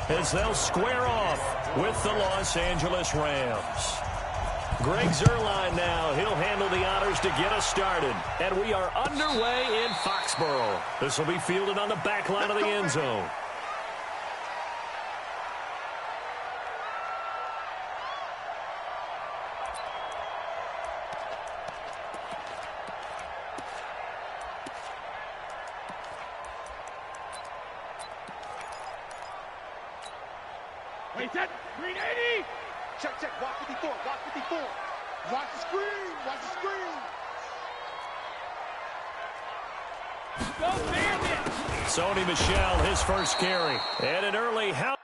as they'll square off with the Los Angeles Rams. Greg Zuerlein now. He'll handle the honors to get us started. And we are underway in Foxborough. This will be fielded on the back line of the end zone. Wait, set. Green 80. Check, check. Block 54. Block 54. Watch the screen. Watch the screen. Go, Bandit. Sony Michel, his first carry. And an early help.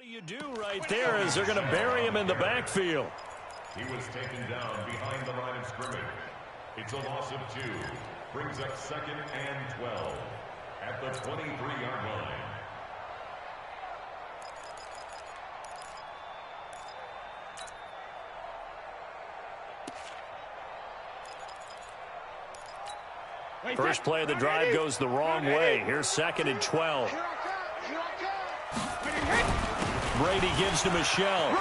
You do right there is they're going to bury him in the backfield. He was taken down behind the line of scrimmage. It's a loss of 2. Brings up 2nd and 12 at the 23-yard line. First play of the drive goes the wrong way. Here's 2nd and 12. Brady gives to Michel.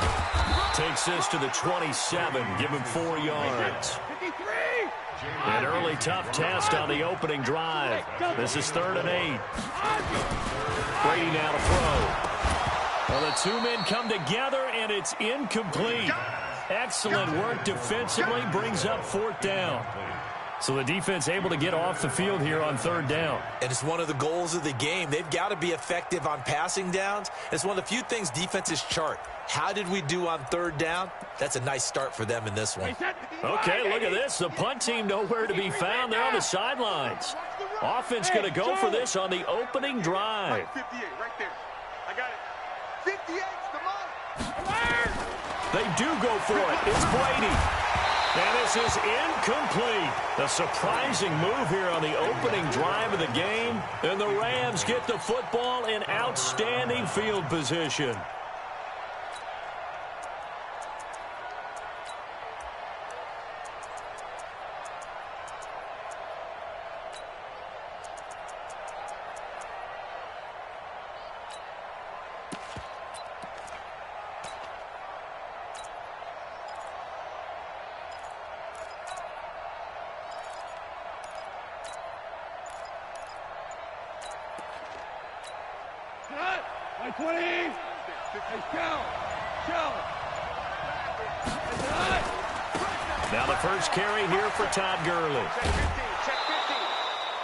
Takes this to the 27. Give him 4 yards. An early tough test on the opening drive. This is 3rd and 8. Brady now to throw. Well, the two men come together, and it's incomplete. Excellent work defensively. Brings up 4th down. So the defense able to get off the field here on 3rd down. And it's one of the goals of the game. They've got to be effective on passing downs. It's one of the few things defenses chart. How did we do on 3rd down? That's a nice start for them in this one. Okay, look at this. The punt team nowhere to be found. They're on the sidelines. Offense going to go for this on the opening drive. 58 right there. I got it. 58's the mark. They do go for it. It's Brady. And this is incomplete. A surprising move here on the opening drive of the game. And the Rams get the football in outstanding field position. By 20. Hey, Cal. Now the first carry here for Todd Gurley.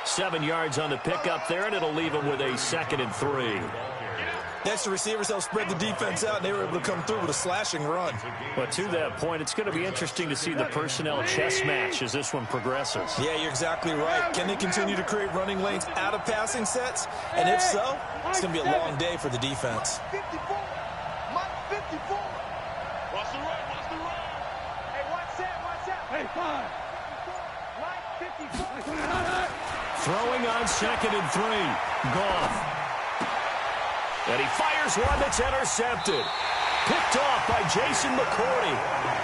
7 yards on the pickup there, and it'll leave him with a 2nd and 3. Next, the receivers helped spread the defense out, and they were able to come through with a slashing run. But to that point, it's going to be interesting to see the personnel chess match as this one progresses. Yeah, you're exactly right. Can they continue to create running lanes out of passing sets? And if so, it's going to be a long day for the defense. 54. Mike 54. Watch the run. Watch the run. Hey, watch that. Watch that. Hey, 5. Mike 54. Throwing on 2nd and 3. Goff. And he fires one that's intercepted. Picked off by Jason McCourty.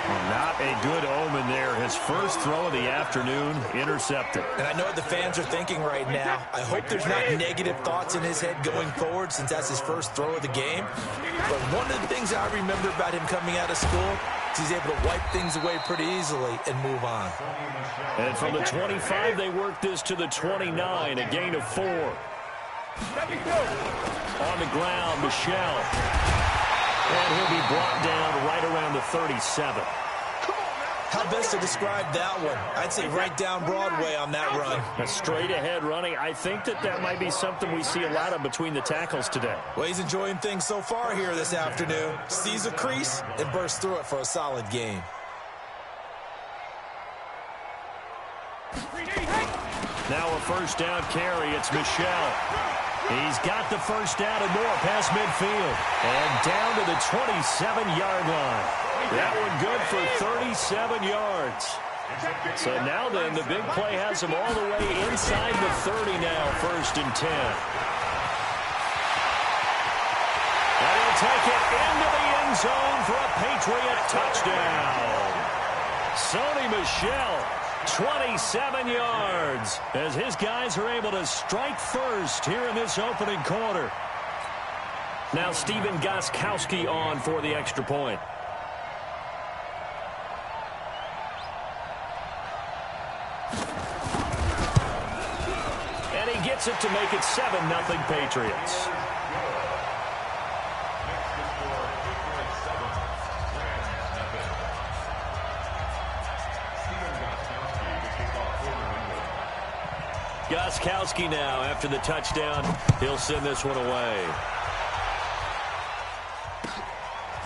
Well, not a good omen there. His first throw of the afternoon intercepted. And I know what the fans are thinking right now. I hope there's not negative thoughts in his head going forward since that's his first throw of the game. But one of the things I remember about him coming out of school is he's able to wipe things away pretty easily and move on. And from the 25, they work this to the 29, a gain of 4. On the ground, Michel. And he'll be brought down right around the 37. How best to describe that one? I'd say right down Broadway on that run. A straight ahead running. I think that might be something we see a lot of between the tackles today. Well, he's enjoying things so far here this afternoon. Sees a crease and bursts through it for a solid gain. Now a first down carry. It's Michel. He's got the first down and more past midfield. And down to the 27-yard line. That one good for 37 yards. So now then, the big play has him all the way inside the 30 now, 1st and 10. And he'll take it into the end zone for a Patriot touchdown. Sony Michel, 27 yards, as his guys are able to strike first here in this opening quarter. Now Stephen Gostkowski on for the extra point. And he gets it to make it 7-0 Patriots. Gostkowski now, after the touchdown, he'll send this one away.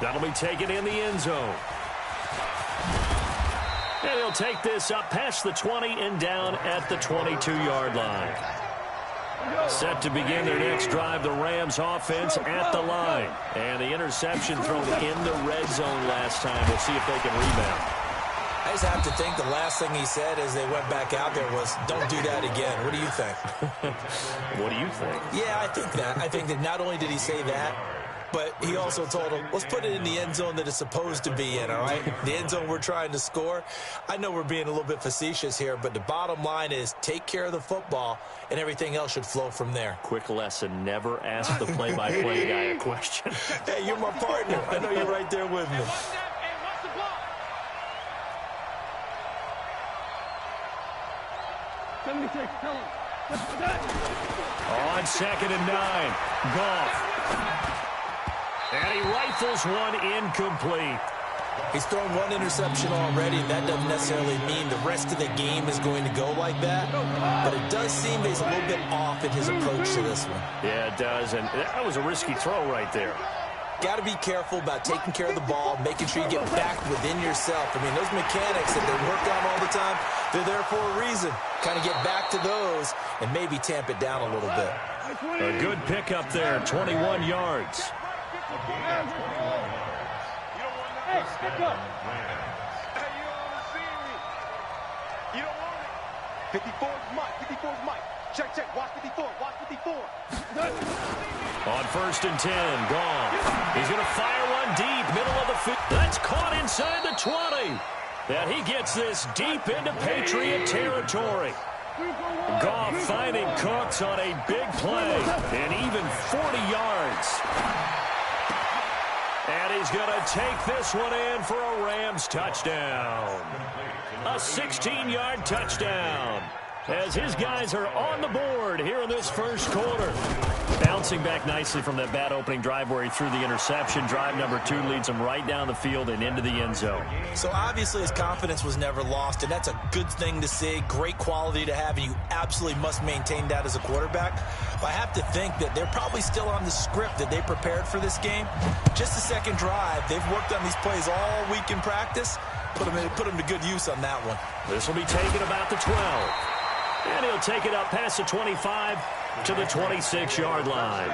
That'll be taken in the end zone. And he'll take this up past the 20 and down at the 22-yard line. Set to begin their next drive, the Rams offense at the line. And the interception thrown in the red zone last time. We'll see if they can rebound. I just have to think the last thing he said as they went back out there was, don't do that again. What do you think? What do you think? Yeah, I think that. I think that not only did he say that, but he also told him, let's put it in the end zone that it's supposed to be in, all right? The end zone we're trying to score. I know we're being a little bit facetious here, but the bottom line is take care of the football, and everything else should flow from there. Quick lesson, never ask the play-by-play guy a question. Hey, you're my partner. I know you're right there with me. On 2nd and 9, Goff. And he rifles one incomplete. He's thrown one interception already, and that doesn't necessarily mean the rest of the game is going to go like that. But it does seem that he's a little bit off in his approach to this one. Yeah, it does, and that was a risky throw right there. Got to be careful about taking care of the ball, making sure you get back within yourself. I mean, those mechanics that they work on all the time, they're there for a reason. Kind of get back to those and maybe tamp it down a little bit. A good pickup there, 21 yards. Hey, stick up. Hey, you don't want to see me. You don't want it. 54 is Mike. 54 is Mike. Check, check. Watch 54. Watch 54. On 1st and 10, Goff. He's going to fire one deep, middle of the field. That's caught inside the 20. And he gets this deep into Patriot territory. Goff finding Cooks on a big play, and even 40 yards. And he's going to take this one in for a Rams touchdown. A 16-yard touchdown, as his guys are on the board here in this first quarter. Bouncing back nicely from that bad opening drive where he threw the interception. Drive number 2 leads him right down the field and into the end zone. So obviously his confidence was never lost, and that's a good thing to see. Great quality to have, and you absolutely must maintain that as a quarterback. But I have to think that they're probably still on the script that they prepared for this game. Just the second drive, they've worked on these plays all week in practice. Put them to good use on that one. This will be taken about the 12. And he'll take it up past the 25 to the 26-yard line.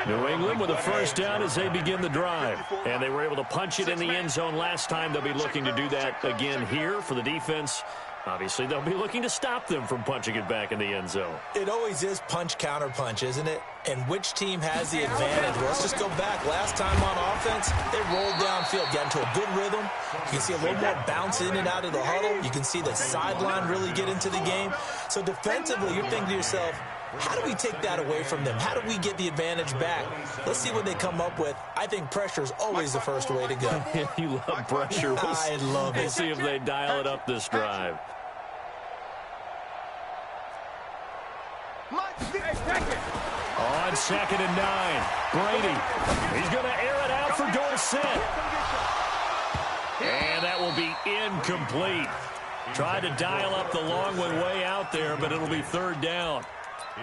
New England with a first down as they begin the drive. And they were able to punch it in the end zone last time. They'll be looking to do that again here for the defense. Obviously, they'll be looking to stop them from punching it back in the end zone. It always is punch, counter punch, isn't it? And which team has the advantage? Well, let's just go back. Last time on offense, they rolled downfield, got into a good rhythm. You can see a little more bounce in and out of the huddle. You can see the sideline really get into the game. So defensively, you're thinking to yourself, how do we take that away from them? How do we get the advantage back? Let's see what they come up with. I think pressure is always the first way to go. You love pressure. I love it. We'll see if they dial it up this drive. On 2nd and 9, Brady. He's going to air it out for Dorsett. And that will be incomplete. Tried to dial up the long one way out there, but it'll be third down.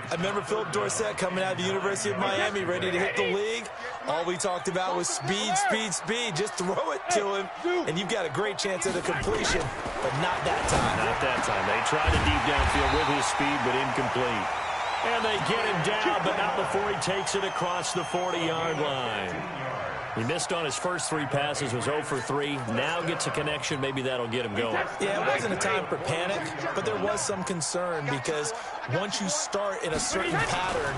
I remember Philip Dorsett coming out of the University of Miami ready to hit the league. All we talked about was speed, speed, speed. Just throw it to him, and you've got a great chance at a completion, but not that time. Not that time. They tried a deep downfield with his speed, but incomplete. And they get him down, but not before he takes it across the 40-yard line. He missed on his first 3 passes, was 0 for 3. Now gets a connection. Maybe that'll get him going. Yeah, it wasn't a time for panic, but there was some concern because once you start in a certain pattern,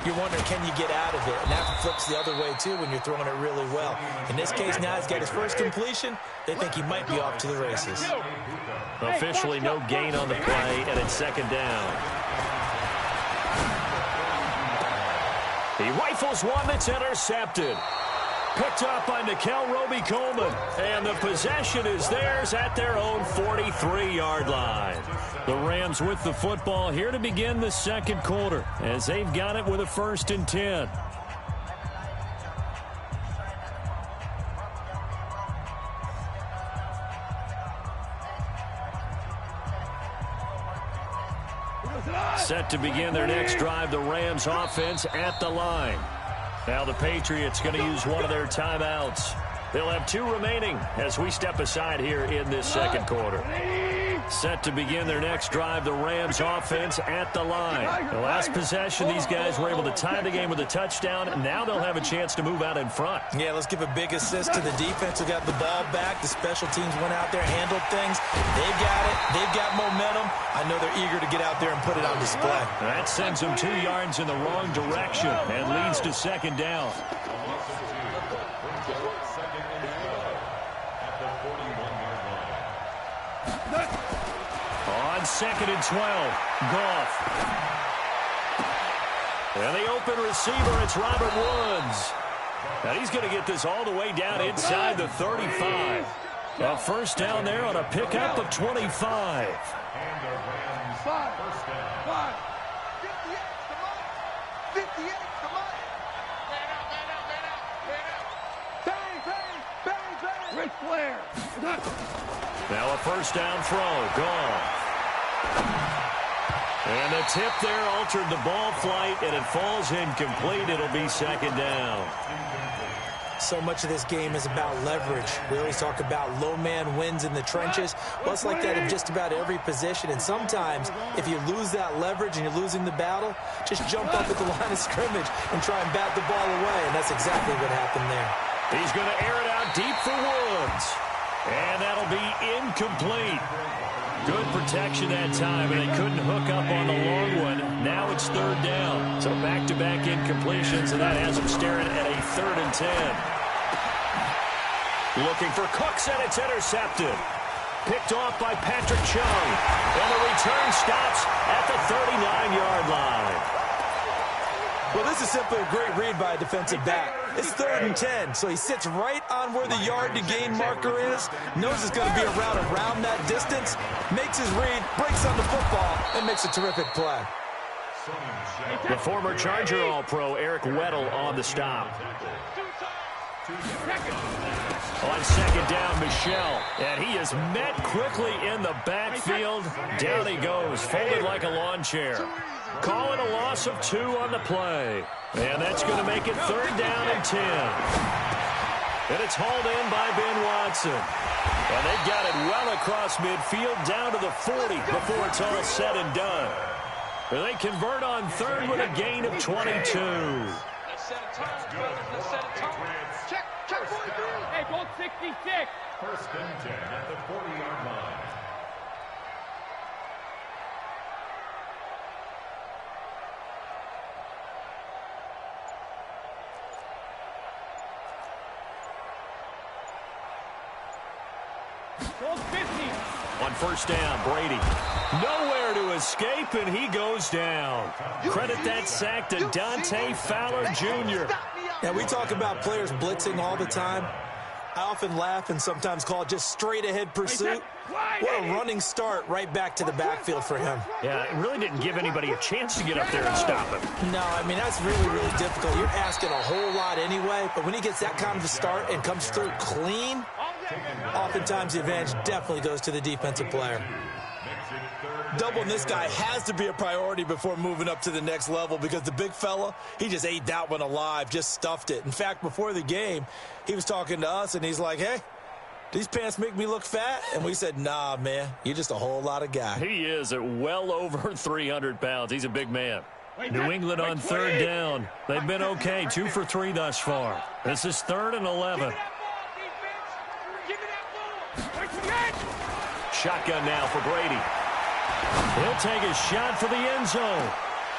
you're wondering, can you get out of it? And that flips the other way, too, when you're throwing it really well. In this case, now he's got his first completion. They think he might be off to the races. Officially no gain on the play, and it's second down. He rifles one that's intercepted. Picked up by Nikel Roby-Coleman. And the possession is theirs at their own 43-yard line. The Rams with the football here to begin the second quarter as they've got it with a 1st and 10. Set to begin their next drive, the Rams offense at the line. Now the Patriots going to use one of their timeouts. They'll have 2 remaining as we step aside here in this second quarter. Set to begin their next drive, the Rams offense at the line. The last possession, these guys were able to tie the game with a touchdown. Now they'll have a chance to move out in front. Yeah, let's give a big assist to the defense who got the ball back. The special teams went out there, handled things. They've got it. They've got momentum. I know they're eager to get out there and put it on display. That sends them 2 yards in the wrong direction and leads to second down. On 2nd and 12, Goff. And the open receiver, it's Robert Woods. And he's going to get this all the way down inside the 35. A first down there on a pickup of 25. First down. 58, come on. Bang, bang, bang, bang. Ric Flair. Now a first down throw, Goff. And the tip there altered the ball flight, and it falls incomplete. It'll be second down. So much of this game is about leverage. We always talk about low man wins in the trenches. Well, it's like that in just about every position. And sometimes, if you lose that leverage and you're losing the battle, just jump up at the line of scrimmage and try and bat the ball away. And that's exactly what happened there. He's going to air it out deep for Woods. And that'll be incomplete. Good protection that time, and they couldn't hook up on the long one. Now it's third down. So back-to-back incompletions, and that has them staring at a 3rd and 10. Looking for Cooks, and it's intercepted. Picked off by Patrick Chung. And the return stops at the 39-yard line. Well, this is simply a great read by a defensive back. It's 3rd and 10, so he sits right on where the yard-to-gain marker is, knows it's going to be a route around that distance, makes his read, breaks on the football, and makes a terrific play. The former Charger All-Pro Eric Weddle on the stop. On second down, Michel, and he is met quickly in the backfield. Down he goes, folded like a lawn chair. Calling a loss of 2 on the play. And that's going to make it 3rd down and 10. And it's hauled in by Ben Watson. And they've got it well across midfield down to the 40 before it's all said and done. And they convert on 3rd with a gain of 22. Let's set a tone. Let's set a tone. Check 43. Hey, go 66. 1st and 10 at the 40-yard line. On first down, Brady. Nowhere to escape, and he goes down. Credit that sack to Dante Fowler Jr. Now, we talk about players blitzing all the time. I often laugh and sometimes call it just straight-ahead pursuit. What a running start right back to the backfield for him. Yeah, it really didn't give anybody a chance to get up there and stop him. No, I mean, that's really, really difficult. You're asking a whole lot anyway, but when he gets that kind of a start and comes through clean, Oftentimes, the advantage definitely goes to the defensive player. Doubling this guy has to be a priority before moving up to the next level because the big fella, he just ate that one alive, just stuffed it. In fact, before the game, he was talking to us, and he's like, hey, these pants make me look fat? And we said, nah, man, you're just a whole lot of guy. He is at well over 300 pounds. He's a big man. New England on third down. They've been okay, 2 for 3 thus far. This is 3rd and 11. Shotgun now for Brady. He'll take a shot for the end zone.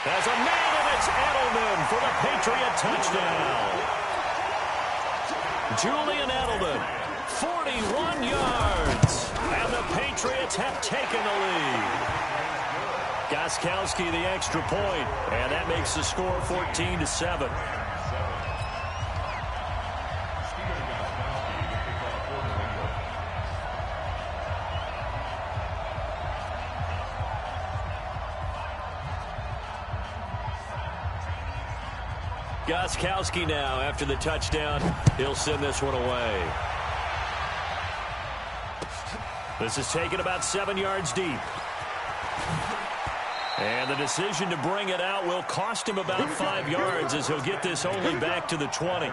As a man, and it's Edelman for the Patriot touchdown. Julian Edelman, 41 yards. And the Patriots have taken the lead. Gostkowski the extra point, and that makes the score 14-7. Gostkowski now after the touchdown. He'll send this one away. This is taken about 7 yards deep. And the decision to bring it out will cost him about 5 yards as he'll get this only back to the 20.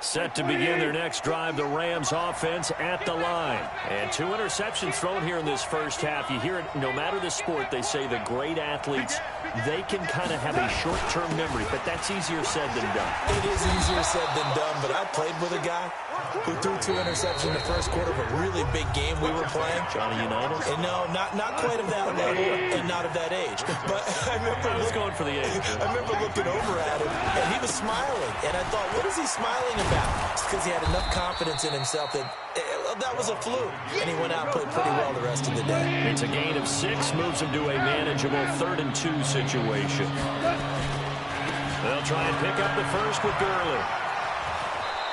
Set to begin their next drive, the Rams offense at the line. And 2 interceptions thrown here in this first half. You hear it, no matter the sport, they say the great athletes, they can kind of have a short-term memory, but that's easier said than done. It is easier said than done, but I played with a guy who threw 2 interceptions in the first quarter of a really big game we were playing. Johnny Unitas? And no, not quite of that level and not of that age. But I was going for the age. I remember looking over at him, and he was smiling. And I thought, what is he smiling about? It's because he had enough confidence in himself that that was a fluke. And he went out and played pretty well the rest of the day. It's a gain of 6, moves him to a manageable 3rd and 2 situation. They'll try and pick up the first with Gurley.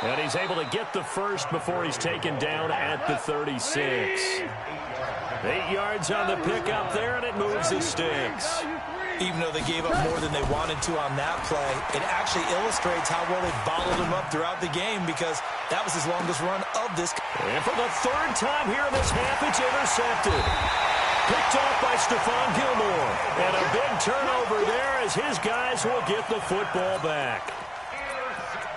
And he's able to get the first before he's taken down at the 36. 8 yards on the pickup there, and it moves the sticks. Even though they gave up more than they wanted to on that play, it actually illustrates how well they bottled him up throughout the game because that was his longest run of this. And for the 3rd time here in this half, it's intercepted. Picked off by Stephon Gilmore. And a big turnover there as his guys will get the football back.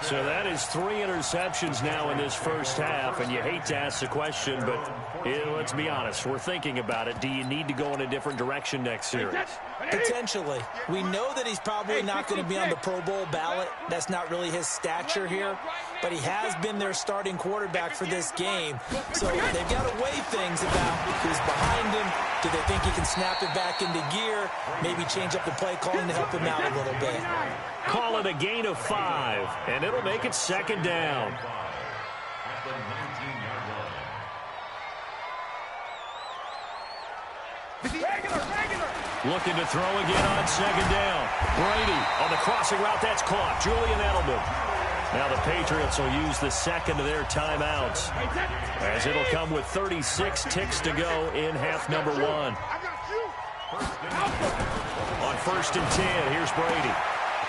So that is 3 interceptions now in this first half, and you hate to ask the question, but let's be honest, we're thinking about it. Do you need to go in a different direction next series? Potentially. We know that he's probably not going to be on the Pro Bowl ballot. That's not really his stature here, but he has been their starting quarterback for this game. So they've got to weigh things about who's behind him. Do they think he can snap it back into gear? Maybe change up the play calling to help him out a little bit. Call it a gain of 5, and it'll make it 2nd down. Looking to throw again on 2nd down. Brady on the crossing route. That's caught. Julian Edelman. Now the Patriots will use the 2nd of their timeouts, as it'll come with 36 ticks to go in half number 1. On 1st and 10, here's Brady.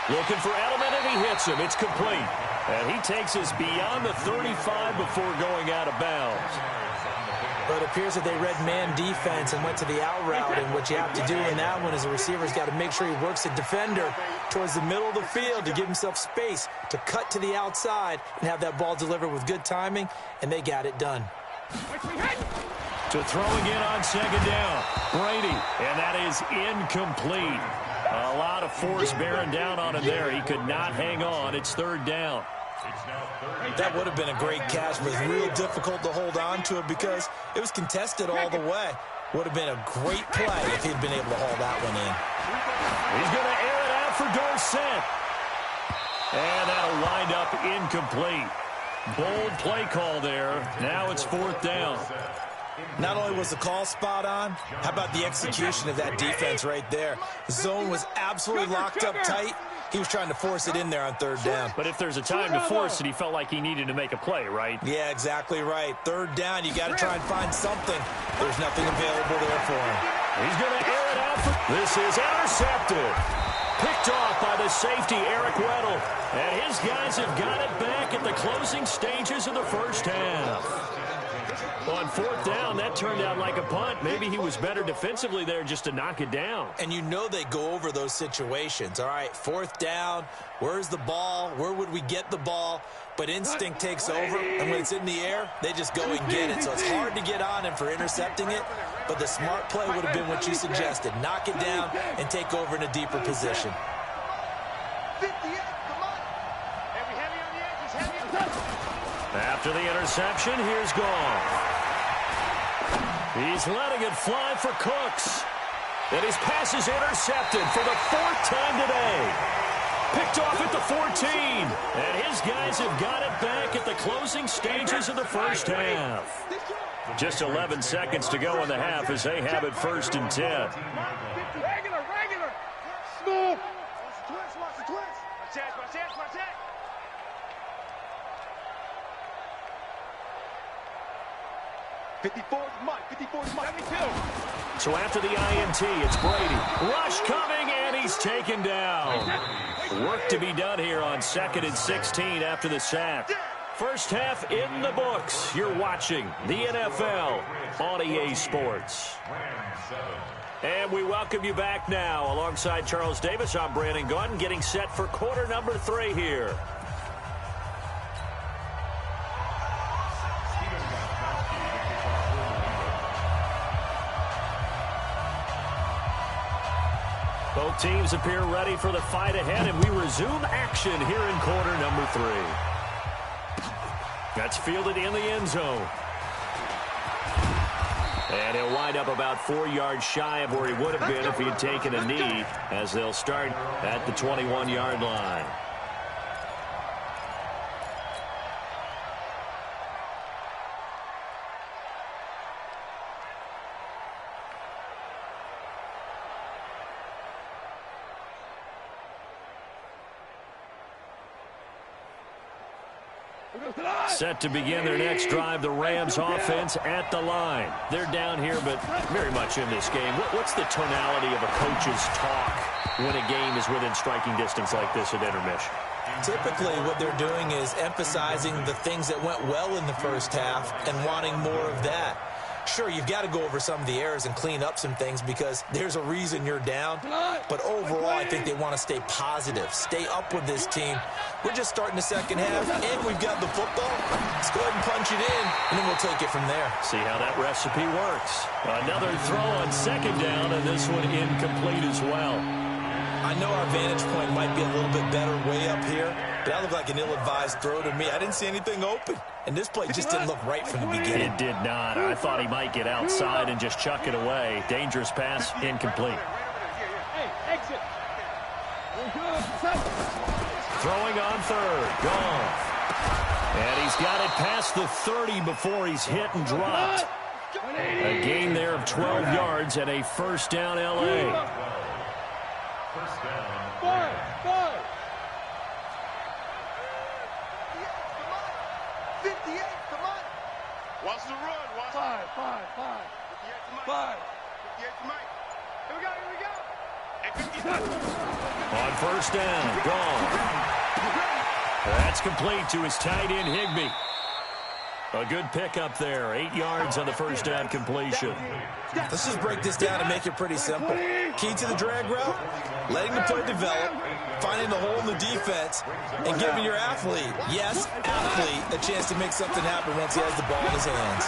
Looking for Edelman, and he hits him. It's complete. And he takes us beyond the 35 before going out of bounds. But it appears that they read man defense and went to the out route, and what you have to do in that one is the receiver's got to make sure he works the defender towards the middle of the field to give himself space to cut to the outside and have that ball delivered with good timing, and they got it done. To throw again on 2nd down. Brady, and that is incomplete. A lot of force bearing down on him there. He could not hang on. It's 3rd down. That would have been a great catch, but it's real difficult to hold on to it because it was contested all the way. Would have been a great play if he'd been able to haul that one in. He's going to air it out for Dorsett. And that'll wind up incomplete. Bold play call there. Now it's 4th down. Not only was the call spot on, how about the execution of that defense right there? The zone was absolutely locked up tight, He was trying to force it in there on third down. But if there's a time to force it, he felt like he needed to make a play, right? Yeah, exactly right. Third down, you got to try and find something. There's nothing available there for him. He's going to air it out. This is intercepted. Picked off by the safety, Eric Weddle. And his guys have got it back at the closing stages of the first half. On fourth down, that turned out like a punt. Maybe he was better defensively there just to knock it down. And you know they go over those situations. All right, fourth down, where's the ball? Where would we get the ball? But instinct takes over, and when it's in the air, they just go and get it. So it's hard to get on him for intercepting it, but the smart play would have been what you suggested. Knock it down and take over in a deeper position. After the interception, here's Goff. He's letting it fly for Cooks. And his pass is intercepted for the fourth time today. Picked off at the 14. And his guys have got it back at the closing stages of the first half. Just 11 seconds to go in the half as they have it 1st and 10. Regular. Smooth. Watch the twins. Watch that. 54's Mike. 72. So after the INT, it's Brady. Rush coming, and he's taken down. Work to be done here on 2nd and 16 after the sack. First half in the books. You're watching the NFL on EA Sports. And we welcome you back now. Alongside Charles Davis, I'm Brandon Gaudin, getting set for quarter number 3 here. Both teams appear ready for the fight ahead, and we resume action here in quarter number 3. That's fielded in the end zone. And he'll wind up about 4 yards shy of where he would have been if he had taken a knee, as they'll start at the 21-yard line. Set to begin their next drive, the Rams offense at the line. They're down here, but very much in this game. What's the tonality of a coach's talk when a game is within striking distance like this at intermission? Typically, what they're doing is emphasizing the things that went well in the first half and wanting more of that. Sure, you've got to go over some of the errors and clean up some things because there's a reason you're down. But overall, I think they want to stay positive, stay up with this team. We're just starting the second half, and we've got the football. Let's go ahead and punch it in, and then we'll take it from there. See how that recipe works. Another throw on 2nd down, and this one incomplete as well. I know our vantage point might be a little bit better way up here, but that looked like an ill-advised throw to me. I didn't see anything open, and this play just didn't look right from the beginning. It did not. I thought he might get outside and just chuck it away. Dangerous pass, incomplete. Exit. Throwing on 3rd, Goff. And he's got it past the 30 before he's hit and dropped. A gain there of 12 yards and a 1st down LA. 58, come on. Watch the run. Watch 5. 58 to Mike. Here we go. On 1st down, Goff. That's complete to his tight end, Higbee. A good pickup there. 8 yards on the 1st down completion. Let's just break this down and make it pretty simple. Key to the drag route, letting the play develop, finding the hole in the defense, and giving your athlete, yes, athlete, a chance to make something happen once he has the ball in his hands.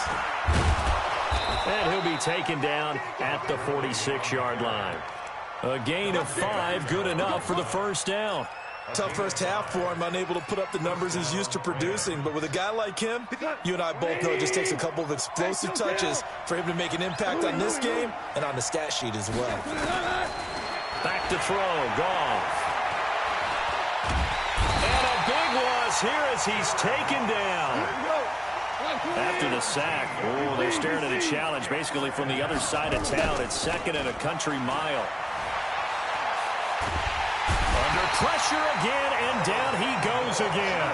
And he'll be taken down at the 46-yard line. A gain of 5, good enough for the 1st down. Tough first half for him, unable to put up the numbers he's used to producing. But with a guy like him, you and I both know it just takes a couple of explosive touches for him to make an impact on this game and on the stat sheet as well. Back to throw, Goff. And a big loss here as he's taken down. After the sack, they're staring at a challenge basically from the other side of town. It's 2nd and a country mile. Under Pressure again, and down he goes again.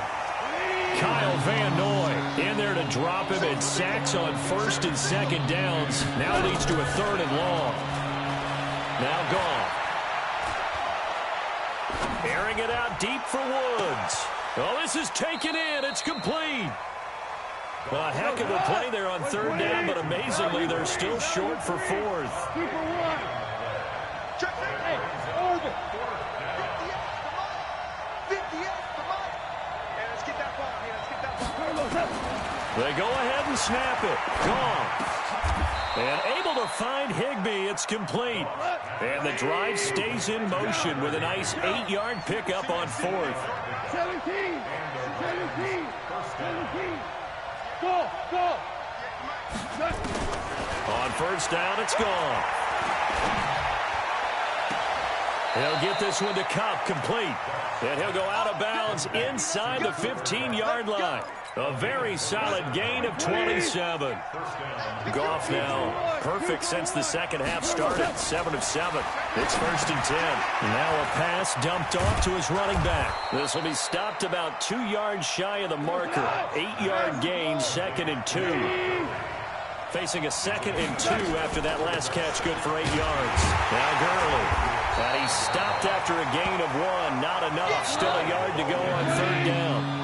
Kyle Van Noy in there to drop him, and sacks on first and second downs. Now leads to a third and long. Now Goff. Airing it out deep for Woods. Oh, this is taken in. It's complete. A heck of a play there on third down, but amazingly, they're still short for fourth. They go ahead and snap it. Gone. And able to find Higbee. It's complete. And the drive stays in motion with a nice 8-yard pickup on fourth. 17. Go. On first down, it's gone. He'll get this one to Kupp, complete. And he'll go out of bounds inside the 15-yard line. A very solid gain of 27. Goff now perfect since the second half started. 7 of 7. It's first and 10. Now a pass dumped off to his running back. This will be stopped about 2 yards shy of the marker. 8-yard gain, second and 2. Facing a second and 2 after that last catch, good for 8 yards. Now Gurley. And he's stopped after a gain of 1. Not enough. Still a yard to go on third down.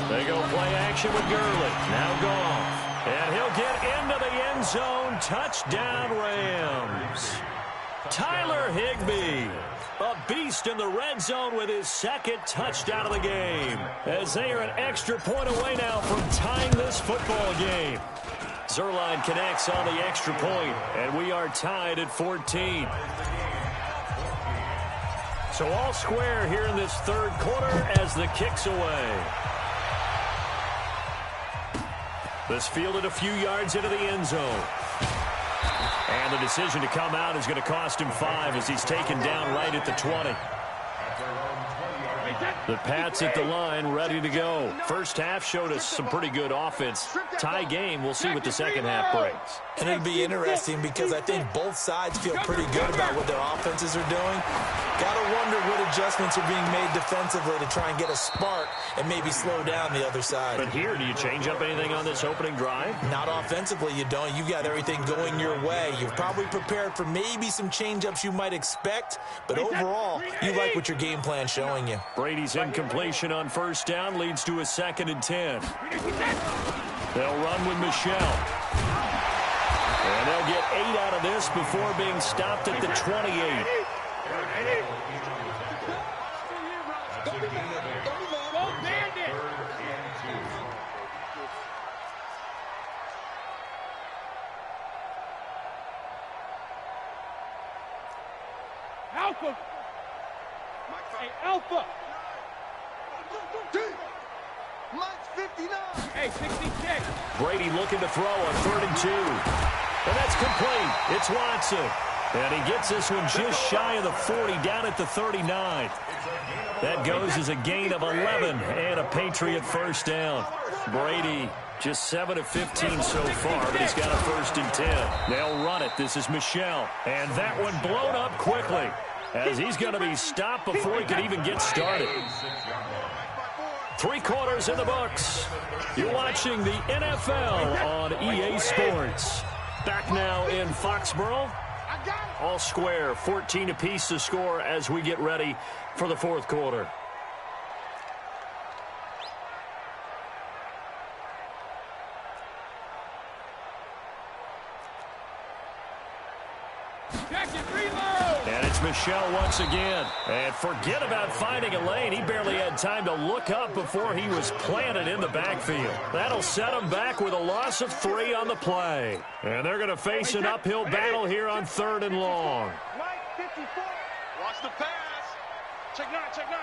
They go play action with Gurley. Now Goff. And he'll get into the end zone. Touchdown Rams. Tyler Higbee. A beast in the red zone with his second touchdown of the game. As they are an extra point away now from tying this football game. Zuerlein connects on the extra point, and we are tied at 14. So all square here in this third quarter as the kick's away. This fielded a few yards into the end zone. And the decision to come out is going to cost him 5 as he's taken down right at the 20. The Pats at the line, ready to go. First half showed us some pretty good offense. Tie game, we'll see what the second half brings. And it'll be interesting because I think both sides feel pretty good about what their offenses are doing. Got to wonder what adjustments are being made defensively to try and get a spark and maybe slow down the other side. But here, do you change up anything on this opening drive? Not offensively, you don't. You've got everything going your way. You've probably prepared for maybe some change-ups you might expect, but overall, you like what your game plan's showing you. Brady's incompletion on first down leads to a second and 10. They'll run with Michel. And they'll get 8 out of this before being stopped at the 28. Alpha. Hey, Alpha. Mike's 59. Hey, 66. Brady looking to throw on 3rd and 2. And that's complete. It's Watson. And he gets this one just shy of the 40, down at the 39. That goes as a gain of 11 and a Patriot first down. Brady just 7 of 15 so far, but he's got a 1st and 10. They'll run it. This is Michel. And that one blown up quickly as he's going to be stopped before he can even get started. 3 quarters in the books. You're watching the NFL on EA Sports. Back now in Foxborough. All square, 14 apiece to score as we get ready for the 4th quarter. And it's Michel once again. And forget about finding a lane. He barely had time to look up before he was planted in the backfield. That'll set him back with a loss of 3 on the play. And they're going to face an uphill battle here on 3rd and long. Watch the pass. Check 9, check 9.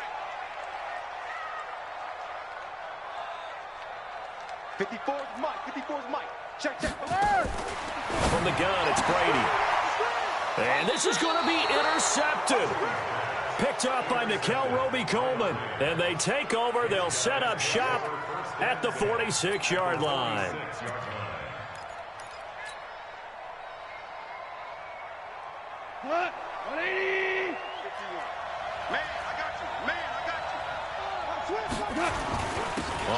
54's Mike, 54's Mike. Check. From the gun, it's Brady. And this is going to be intercepted. Picked up by Nickel Roby-Coleman. And they take over. They'll set up shop at the 46-yard line. 180. 51. Man, I got you. Man, I got you.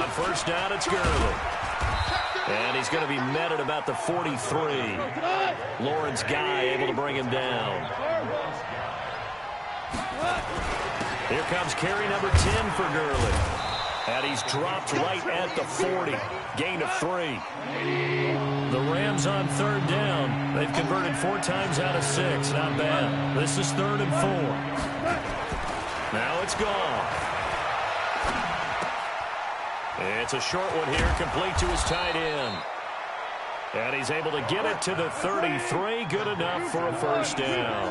On first down, it's Gurley. And he's going to be met at about the 43. Lawrence Guy able to bring him down. Here comes carry number 10 for Gurley. And he's dropped right at the 40. Gain of 3. The Rams on third down. They've converted 4 times out of 6. Not bad. This is 3rd and 4. Now it's gone. It's a short one here, complete to his tight end. And he's able to get it to the 33. Good enough for a first down.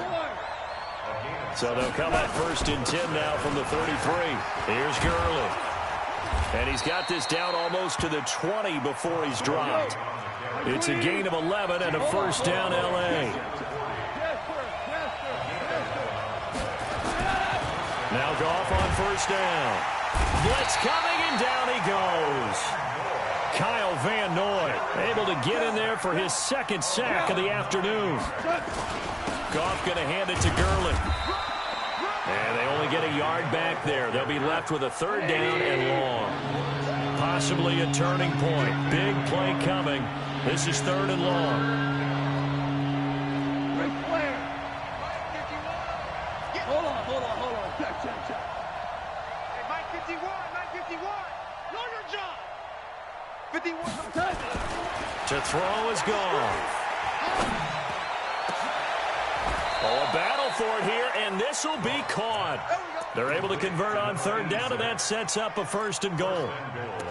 So they'll come up 1st and 10 now from the 33. Here's Gurley. And he's got this down almost to the 20 before he's dropped. It's a gain of 11 and a first down, L.A. Now Goff on first down. Blitz coming, and down he goes. Kyle Van Noy able to get in there for his 2nd sack of the afternoon. Goff going to hand it to Gurley. And they only get a yard back there. They'll be left with a 3rd down and long. Possibly a turning point. Big play coming. This is 3rd and long. Hold on. Check. Hey, Mike 51. Know your job. 51. To throw is gone. Oh, a battle for it here, and this will be caught. They're able to convert on 3rd down, and that sets up a 1st and goal.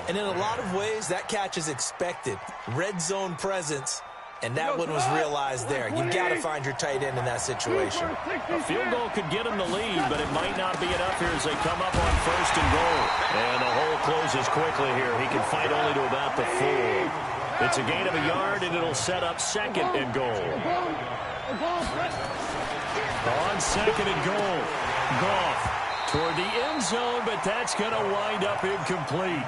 And in a lot of ways, that catch is expected. Red zone presence, and that one was realized there. You've got to find your tight end in that situation. A field goal could get him the lead, but it might not be enough here as they come up on 1st and goal. And the hole closes quickly here. He can fight only to about the 4. It's a gain of a yard, and it'll set up 2nd and goal. On 2nd and goal, Goff toward the end zone, but that's going to wind up incomplete.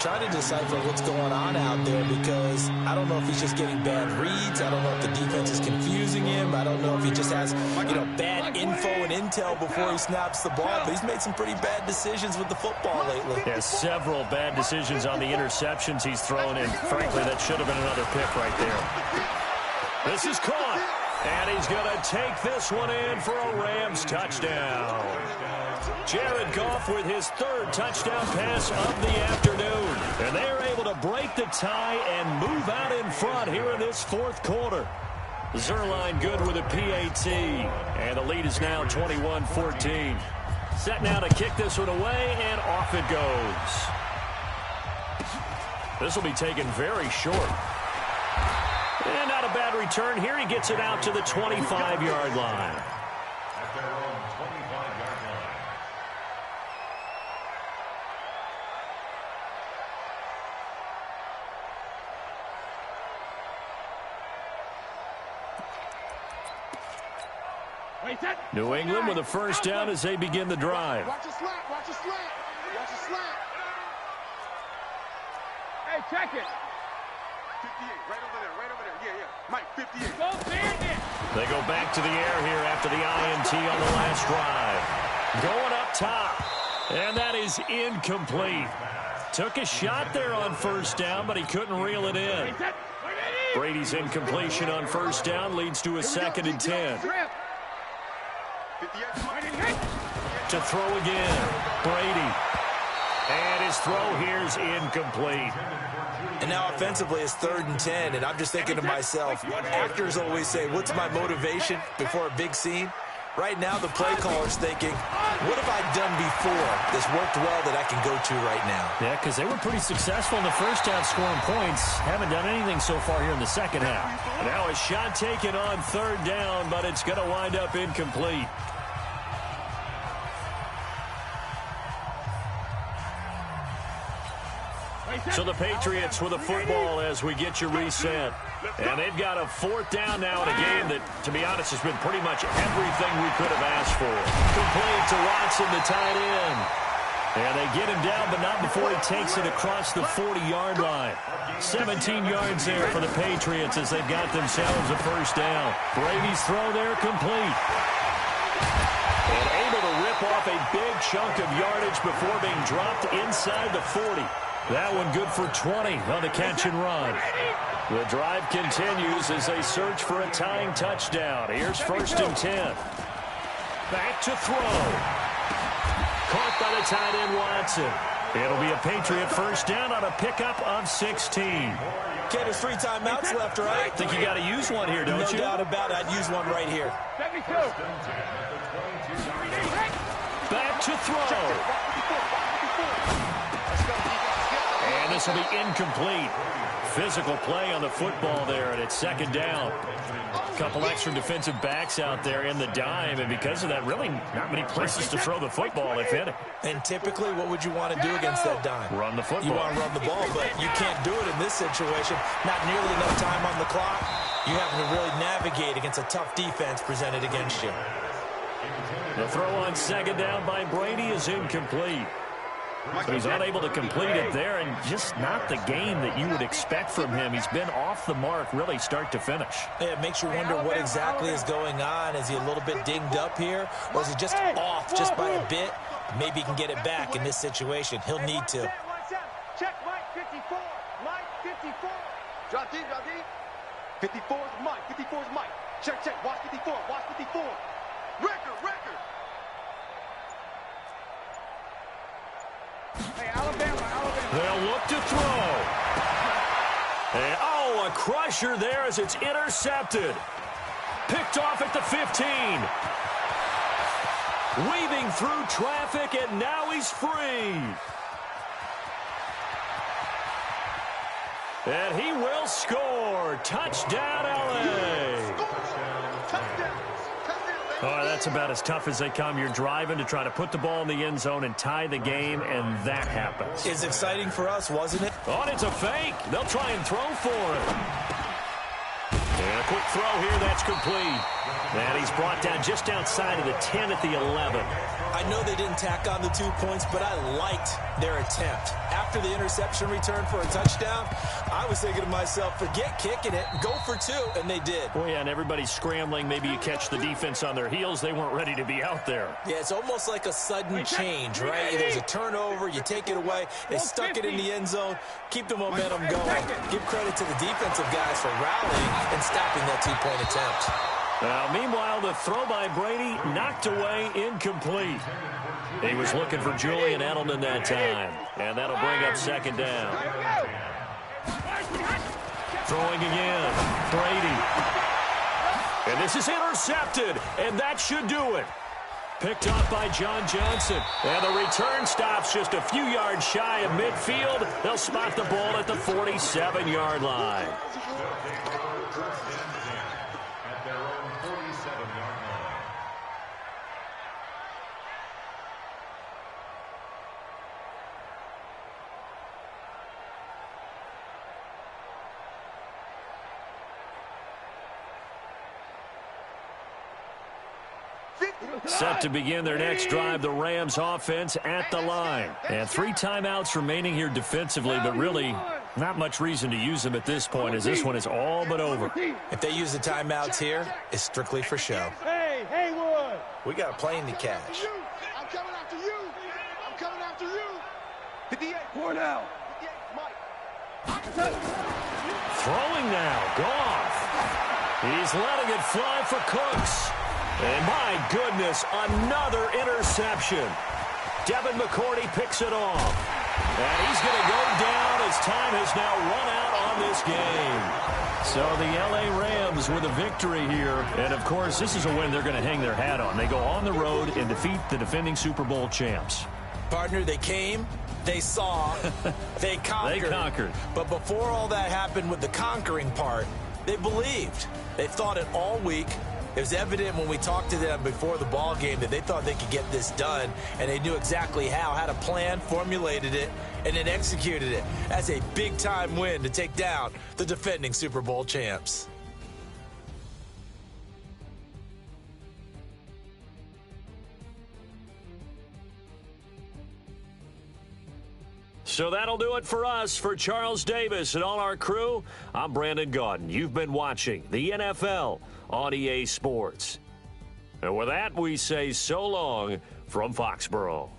Trying to decipher what's going on out there because I don't know if he's just getting bad reads. I don't know if the defense is confusing him. I don't know if he just has, bad info and intel before he snaps the ball. But he's made some pretty bad decisions with the football lately. Yeah, several bad decisions on the interceptions he's thrown, and frankly, that should have been another pick right there. This is caught, and he's going to take this one in for a Rams touchdown. Jared Goff with his 3rd touchdown pass of the afternoon. And they are able to break the tie and move out in front here in this 4th quarter. Zuerlein good with a PAT. And the lead is now 21-14. Set now to kick this one away, and off it goes. This will be taken very short. And not a bad return here. He gets it out to the 25-yard line. At their own 25-yard line. New England with a first down as they begin the drive. Watch your slant. Watch your slant. Watch your slant. Hey, check it. 58, right over there, right over there. Yeah. Mike, 58. Go there. They go back to the air here after the INT on the last drive. Going up top, and that is incomplete. Took a shot there on first down, but he couldn't reel it in. Brady's incompletion on first down leads to a 2nd and 10. To throw again, Brady. And his throw here's incomplete. And now offensively it's 3rd and 10, and I'm just thinking to myself, actors always say, what's my motivation before a big scene? Right now the play caller's thinking, what have I done before that's worked well that I can go to right now? Yeah, because they were pretty successful in the first half scoring points. Haven't done anything so far here in the second half. Now a shot taken on 3rd down, but it's going to wind up incomplete. So the Patriots with a football as we get you reset. And they've got a 4th down now in a game that, to be honest, has been pretty much everything we could have asked for. Complete to Watson, the tight end. And they get him down, but not before he takes it across the 40-yard line. 17 yards there for the Patriots as they've got themselves a first down. Brady's throw there complete. And able to rip off a big chunk of yardage before being dropped inside the 40. That one good for 20 on the catch and run. The drive continues as they search for a tying touchdown. Here's 1st and 10. Back to throw. Caught by the tight end, Watson. It'll be a Patriot first down on a pickup of 16. Okay, there's 3 timeouts left, right? I think you got to use one here, don't you? No doubt about it. I'd use one right here. Back to throw. And this will be incomplete. Physical play on the football there, and it's 2nd down. A couple extra defensive backs out there in the dime, and because of that, really not many places to throw the football, if any. And typically, what would you want to do against that dime? Run the football. You want to run the ball, but you can't do it in this situation. Not nearly enough time on the clock. You having to really navigate against a tough defense presented against you. The throw on 2nd down by Brady is incomplete. So he's unable to complete it there, and just not the game that you would expect from him. He's been off the mark really start to finish. Yeah, it makes you wonder what exactly is going on. Is he a little bit dinged up here, or is he just off just by a bit? Maybe he can get it back in this situation. He'll need to. Check Mike 54. Mike 54. Drop deep, drop deep. 54 is Mike. 54 is Mike. Check, check. Watch 54. Watch 54. Record. Hey, Alabama. They'll look to throw. And, a crusher there as it's intercepted. Picked off at the 15. Weaving through traffic, and now he's free. And he will score. Touchdown, L.A. Oh, that's about as tough as they come. You're driving to try to put the ball in the end zone and tie the game, and that happens. It's exciting for us, wasn't it? Oh, and it's a fake. They'll try and throw for it. And a quick throw here. That's complete. And he's brought down just outside of the 10 at the 11. I know they didn't tack on the 2 points, but I liked their attempt. After the interception return for a touchdown, I was thinking to myself, forget kicking it, go for 2, and they did. Well, yeah, and everybody's scrambling. Maybe you catch the defense on their heels. They weren't ready to be out there. Yeah, it's almost like a sudden change, right? There's a turnover, you take it away, they stuck it in the end zone, keep the momentum going. Give credit to the defensive guys for rallying and stopping that 2-point attempt. Meanwhile, the throw by Brady knocked away, incomplete. He was looking for Julian Edelman that time, and that'll bring up 2nd down. Throwing again, Brady. And this is intercepted, and that should do it. Picked off by John Johnson, and the return stops just a few yards shy of midfield. They'll spot the ball at the 47-yard line. Set to begin their next drive, the Rams offense at the line. And 3 timeouts remaining here defensively, but really not much reason to use them at this point as this one is all but over. If they use the timeouts here, it's strictly for show. Hey, Haywood. We got a plane to catch. I'm coming after you. I'm coming after you. 58. Cornell. 58, Mike. Throwing now, Goff. He's letting it fly for Cooks. And my goodness, another interception. Devin McCourty picks it off. And he's going to go down as time has now run out on this game. So the L.A. Rams with a victory here. And, of course, this is a win they're going to hang their hat on. They go on the road and defeat the defending Super Bowl champs. Partner, they came, they saw, they conquered. They conquered. But before all that happened with the conquering part, they believed. They thought it all week. It was evident when we talked to them before the ball game that they thought they could get this done, and they knew exactly how, had a plan, formulated it, and then executed it. That's a big-time win to take down the defending Super Bowl champs. So that'll do it for us. For Charles Davis and all our crew, I'm Brandon Gaudin. You've been watching the NFL on EA Sports. And with that, we say so long from Foxborough.